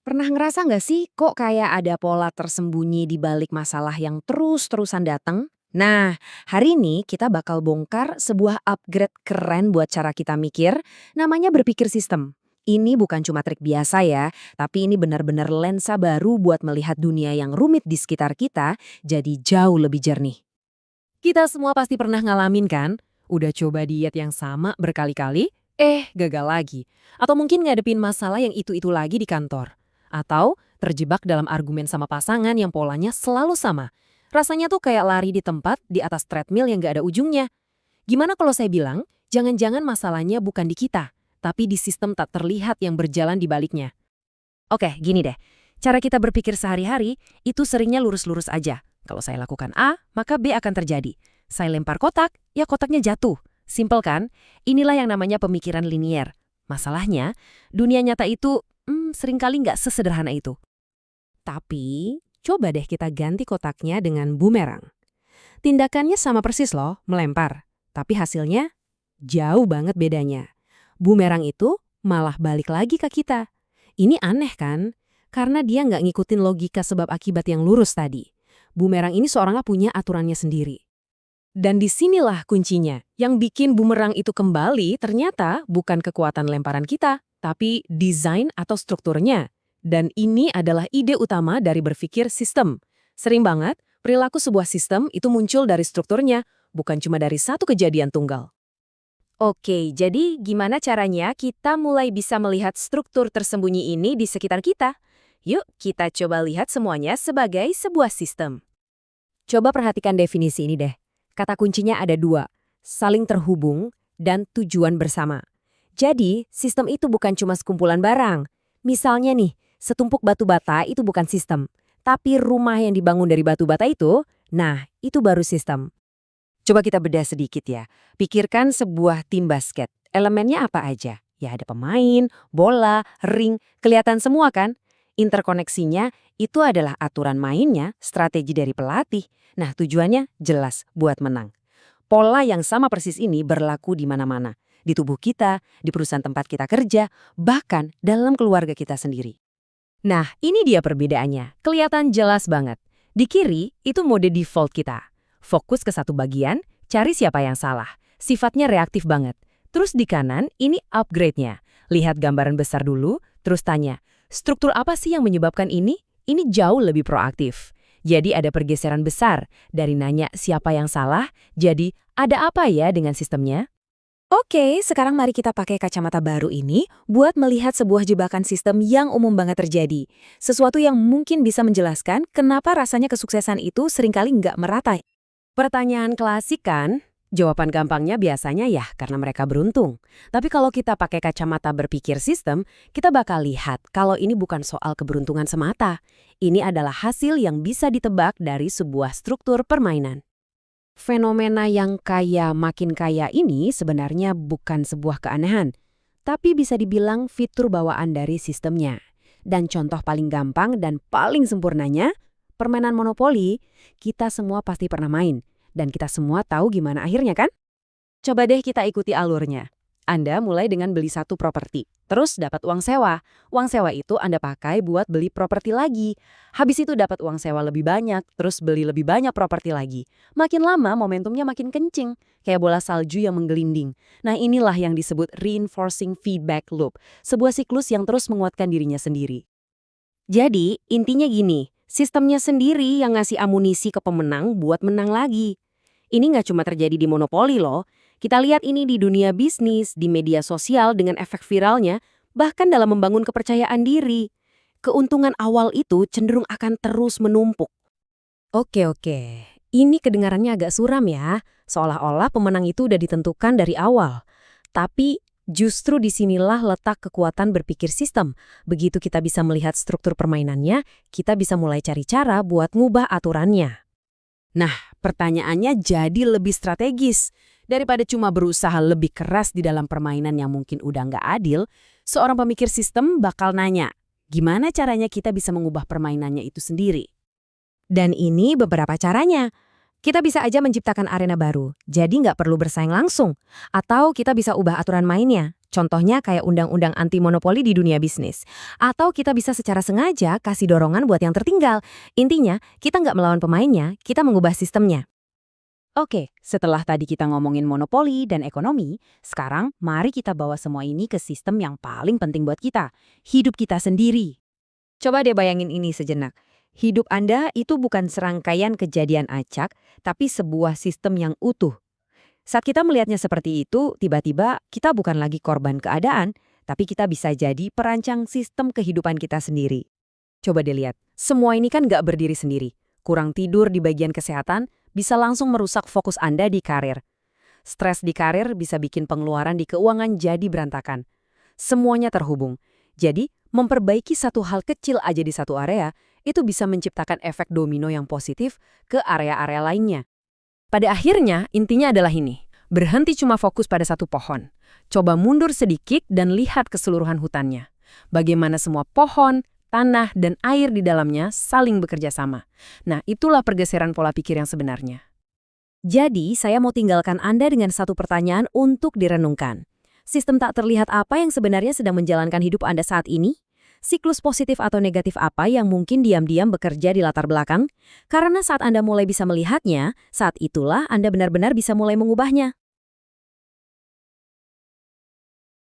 Pernah ngerasa nggak sih kok kayak ada pola tersembunyi di balik masalah yang terus-terusan datang? Nah, hari ini kita bakal bongkar sebuah upgrade keren buat cara kita mikir, namanya berpikir sistem. Ini bukan cuma trik biasa ya, tapi ini benar-benar lensa baru buat melihat dunia yang rumit di sekitar kita jadi jauh lebih jernih. Kita semua pasti pernah ngalamin kan? Udah coba diet yang sama berkali-kali, gagal lagi. Atau mungkin ngadepin masalah yang itu-itu lagi di kantor. Atau terjebak dalam argumen sama pasangan yang polanya selalu sama. Rasanya tuh kayak lari di tempat di atas treadmill yang gak ada ujungnya. Gimana kalau saya bilang, jangan-jangan masalahnya bukan di kita, tapi di sistem tak terlihat yang berjalan di baliknya. Oke, gini deh. Cara kita berpikir sehari-hari itu seringnya lurus-lurus aja. Kalau saya lakukan A, maka B akan terjadi. Saya lempar kotak, ya kotaknya jatuh. Simpel kan? Inilah yang namanya pemikiran linier. Masalahnya, dunia nyata itu seringkali nggak sesederhana itu. Tapi, coba deh kita ganti kotaknya dengan bumerang. Tindakannya sama persis loh, melempar. Tapi hasilnya jauh banget bedanya. Bumerang itu malah balik lagi ke kita. Ini aneh kan? Karena dia nggak ngikutin logika sebab akibat yang lurus tadi. Bumerang ini seorangnya punya aturannya sendiri. Dan disinilah kuncinya. Yang bikin bumerang itu kembali ternyata bukan kekuatan lemparan kita, tapi desain atau strukturnya. Dan ini adalah ide utama dari berpikir sistem. Sering banget, perilaku sebuah sistem itu muncul dari strukturnya, bukan cuma dari satu kejadian tunggal. Oke, jadi gimana caranya kita mulai bisa melihat struktur tersembunyi ini di sekitar kita? Yuk, kita coba lihat semuanya sebagai sebuah sistem. Coba perhatikan definisi ini deh. Kata kuncinya ada dua, saling terhubung dan tujuan bersama. Jadi, sistem itu bukan cuma sekumpulan barang. Misalnya nih, setumpuk batu bata itu bukan sistem. Tapi rumah yang dibangun dari batu bata itu, nah, itu baru sistem. Coba kita bedah sedikit ya. Pikirkan sebuah tim basket. Elemennya apa aja? Ya ada pemain, bola, ring, kelihatan semua kan? Interkoneksinya itu adalah aturan mainnya, strategi dari pelatih. Nah tujuannya jelas buat menang. Pola yang sama persis ini berlaku di mana-mana. Di tubuh kita, di perusahaan tempat kita kerja, bahkan dalam keluarga kita sendiri. Nah ini dia perbedaannya, kelihatan jelas banget. Di kiri itu mode default kita. Fokus ke satu bagian, cari siapa yang salah. Sifatnya reaktif banget. Terus di kanan, ini upgrade-nya. Lihat gambaran besar dulu, terus tanya, struktur apa sih yang menyebabkan ini? Ini jauh lebih proaktif. Jadi ada pergeseran besar, dari nanya siapa yang salah, jadi ada apa ya dengan sistemnya? Oke, sekarang mari kita pakai kacamata baru ini buat melihat sebuah jebakan sistem yang umum banget terjadi. Sesuatu yang mungkin bisa menjelaskan kenapa rasanya kesuksesan itu seringkali nggak merata. Pertanyaan klasik kan? Jawaban gampangnya biasanya ya karena mereka beruntung. Tapi kalau kita pakai kacamata berpikir sistem, kita bakal lihat kalau ini bukan soal keberuntungan semata. Ini adalah hasil yang bisa ditebak dari sebuah struktur permainan. Fenomena yang kaya makin kaya ini sebenarnya bukan sebuah keanehan, tapi bisa dibilang fitur bawaan dari sistemnya. Dan contoh paling gampang dan paling sempurnanya, permainan monopoli, kita semua pasti pernah main. Dan kita semua tahu gimana akhirnya kan? Coba deh kita ikuti alurnya. Anda mulai dengan beli satu properti, terus dapat uang sewa. Uang sewa itu Anda pakai buat beli properti lagi. Habis itu dapat uang sewa lebih banyak, terus beli lebih banyak properti lagi. Makin lama momentumnya makin kencing, kayak bola salju yang menggelinding. Nah inilah yang disebut reinforcing feedback loop, sebuah siklus yang terus menguatkan dirinya sendiri. Jadi intinya gini, sistemnya sendiri yang ngasih amunisi ke pemenang buat menang lagi. Ini nggak cuma terjadi di monopoli loh. Kita lihat ini di dunia bisnis, di media sosial dengan efek viralnya, bahkan dalam membangun kepercayaan diri. Keuntungan awal itu cenderung akan terus menumpuk. Oke. Ini kedengarannya agak suram ya. Seolah-olah pemenang itu udah ditentukan dari awal. Tapi justru disinilah letak kekuatan berpikir sistem. Begitu kita bisa melihat struktur permainannya, kita bisa mulai cari cara buat ngubah aturannya. Nah, pertanyaannya jadi lebih strategis. Daripada cuma berusaha lebih keras di dalam permainan yang mungkin udah nggak adil, seorang pemikir sistem bakal nanya, gimana caranya kita bisa mengubah permainannya itu sendiri? Dan ini beberapa caranya. Kita bisa aja menciptakan arena baru, jadi nggak perlu bersaing langsung. Atau kita bisa ubah aturan mainnya. Contohnya kayak undang-undang anti monopoli di dunia bisnis. Atau kita bisa secara sengaja kasih dorongan buat yang tertinggal. Intinya, kita nggak melawan pemainnya, kita mengubah sistemnya. Oke, setelah tadi kita ngomongin monopoli dan ekonomi, sekarang mari kita bawa semua ini ke sistem yang paling penting buat kita, hidup kita sendiri. Coba deh bayangin ini sejenak. Hidup Anda itu bukan serangkaian kejadian acak, tapi sebuah sistem yang utuh. Saat kita melihatnya seperti itu, tiba-tiba kita bukan lagi korban keadaan, tapi kita bisa jadi perancang sistem kehidupan kita sendiri. Coba dilihat, semua ini kan nggak berdiri sendiri. Kurang tidur di bagian kesehatan bisa langsung merusak fokus Anda di karir. Stres di karir bisa bikin pengeluaran di keuangan jadi berantakan. Semuanya terhubung. Jadi, memperbaiki satu hal kecil aja di satu area, itu bisa menciptakan efek domino yang positif ke area-area lainnya. Pada akhirnya, intinya adalah ini. Berhenti cuma fokus pada satu pohon. Coba mundur sedikit dan lihat keseluruhan hutannya. Bagaimana semua pohon, tanah, dan air di dalamnya saling bekerja sama. Nah, itulah pergeseran pola pikir yang sebenarnya. Jadi, saya mau tinggalkan Anda dengan satu pertanyaan untuk direnungkan. Sistem tak terlihat apa yang sebenarnya sedang menjalankan hidup Anda saat ini? Siklus positif atau negatif apa yang mungkin diam-diam bekerja di latar belakang? Karena saat Anda mulai bisa melihatnya, saat itulah Anda benar-benar bisa mulai mengubahnya.